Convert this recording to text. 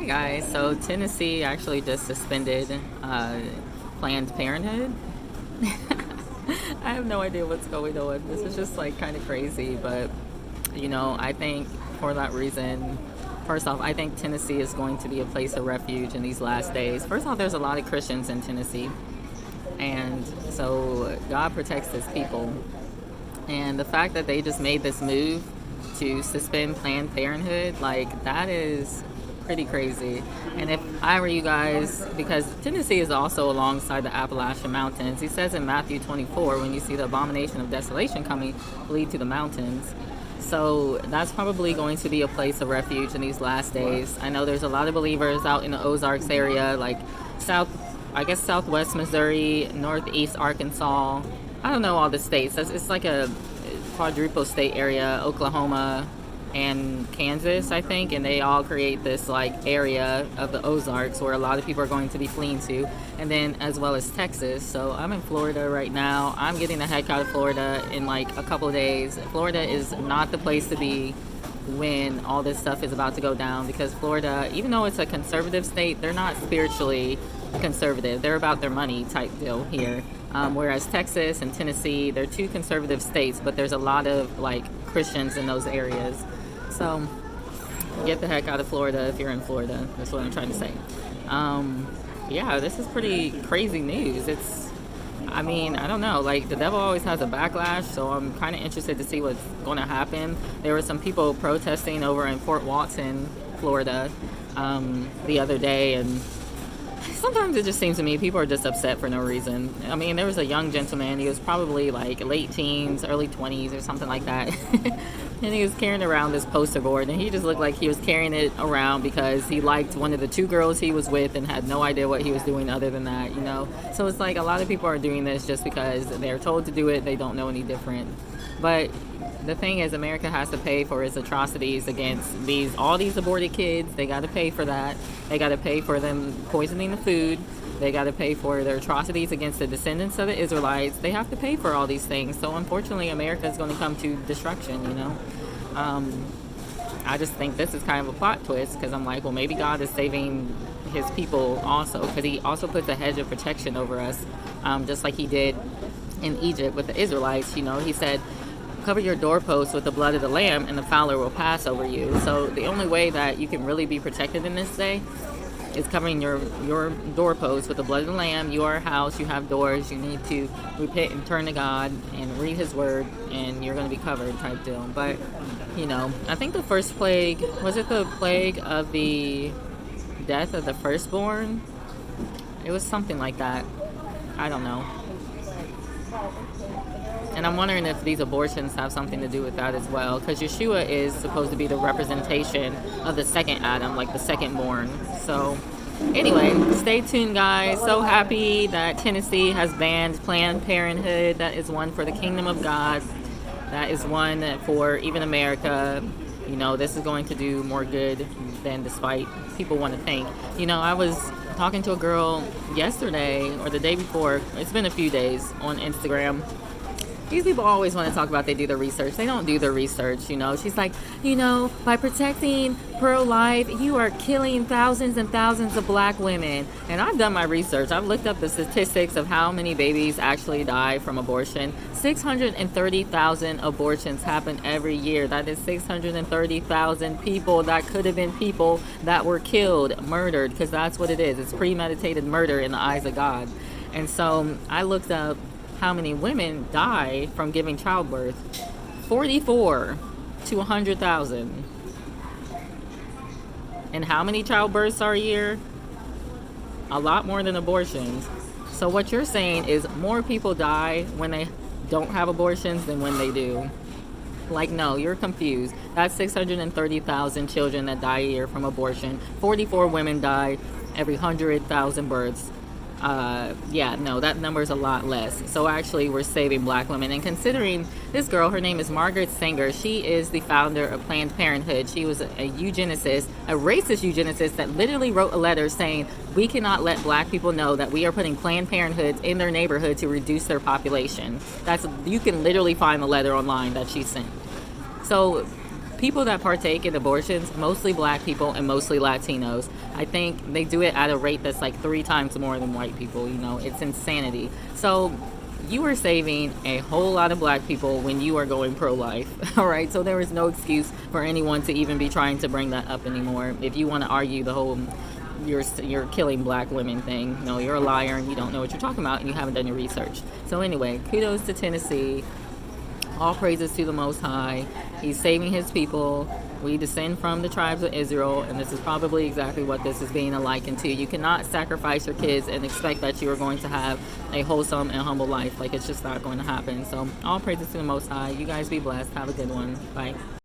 Hi guys. So Tennessee actually just suspended Planned Parenthood. I have no idea what's going on. This is just like kind of crazy, but I think for that reason, first off, I think Tennessee is going to be a place of refuge in these last days. First off, there's a lot of Christians in Tennessee, and so God protects his people. And the fact that they just made this move to suspend Planned Parenthood, like that is pretty crazy. And if I were you guys, because Tennessee is also alongside the Appalachian Mountains, he says in Matthew 24, when you see the abomination of desolation coming, flee to the mountains. So that's probably going to be a place of refuge in these last days. I know there's a lot of believers out in the Ozarks area, like southwest Missouri, northeast Arkansas. I don't know all the states. It's like a quadruple state area, Oklahoma and Kansas, I think, and they all create this like area of the Ozarks where a lot of people are going to be fleeing to, and then as well as Texas. So I'm in Florida right now. I'm getting the heck out of Florida in like a couple of days. Florida is not the place to be when all this stuff is about to go down, because Florida, even though it's a conservative state, they're not spiritually conservative. They're about their money type deal here. Whereas Texas and Tennessee, they're two conservative states, but there's a lot of like Christians in those areas. So get the heck out of Florida if you're in Florida. That's what I'm trying to say. Yeah, this is pretty crazy news. I don't know. Like, the devil always has a backlash, so I'm kind of interested to see what's going to happen. There were some people protesting over in Fort Watson, Florida, the other day, and sometimes it just seems to me people are just upset for no reason. I mean, there was a young gentleman. He was probably like late teens, early 20s or something like that. And he was carrying around this poster board, and he just looked like he was carrying it around because he liked one of the two girls he was with and had no idea what he was doing other than that, So it's like a lot of people are doing this just because they're told to do it. They don't know any different. But the thing is, America has to pay for its atrocities against all these aborted kids. They got to pay for that. They got to pay for them poisoning the food. They got to pay for their atrocities against the descendants of the Israelites. They have to pay for all these things. So unfortunately, America is going to come to destruction, I just think this is kind of a plot twist, because I'm like, well, maybe God is saving his people also, because he also puts a hedge of protection over us, just like he did in Egypt with the Israelites. He said, cover your doorposts with the blood of the lamb and the fowler will pass over you. So the only way that you can really be protected in this day is covering your doorposts with the blood of the lamb. You are a house, you have doors, you need to repent and turn to God and read his word, and you're going to be covered type deal. But I think the first plague, was it the plague of the death of the firstborn? It was something like that. I don't know. And I'm wondering if these abortions have something to do with that as well, because Yeshua is supposed to be the representation of the second Adam, like the second born. So anyway, stay tuned, guys. So happy that Tennessee has banned Planned Parenthood. That is one for the kingdom of God. That is one for even America. This is going to do more good than despite people want to think. I was talking to a girl yesterday or the day before. It's been a few days on Instagram. These people always want to talk about they do the research. They don't do the research, She's like, by protecting pro-life, you are killing thousands and thousands of black women. And I've done my research. I've looked up the statistics of how many babies actually die from abortion. 630,000 abortions happen every year. That is 630,000 people that could have been people that were killed, murdered, because that's what it is. It's premeditated murder in the eyes of God. And so I looked up how many women die from giving childbirth. 44 to 100,000. And how many childbirths are a year? A lot more than abortions. So what you're saying is more people die when they don't have abortions than when they do. Like, no, you're confused. That's 630,000 children that die a year from abortion. 44 women die every 100,000 births. That number is a lot less. So actually, we're saving black women. And considering this girl, her name is Margaret Sanger. She is the founder of Planned Parenthood. She was a eugenicist, a racist eugenicist that literally wrote a letter saying, we cannot let black people know that we are putting Planned Parenthoods in their neighborhood to reduce their population. You can literally find the letter online that she sent. So people that partake in abortions, mostly black people and mostly Latinos. I think they do it at a rate that's like 3 times more than white people. You know, it's insanity. So you are saving a whole lot of black people when you are going pro-life. All right, so there is no excuse for anyone to even be trying to bring that up anymore. If you want to argue the whole you're killing black women thing, no, you're a liar and you don't know what you're talking about and you haven't done your research. So anyway, kudos to Tennessee. All praises to the Most High. He's saving his people. We descend from the tribes of Israel, and this is probably exactly what this is being likened to. You cannot sacrifice your kids and expect that you are going to have a wholesome and humble life. Like, it's just not going to happen. So all praises to the Most High. You guys be blessed. Have a good one. Bye.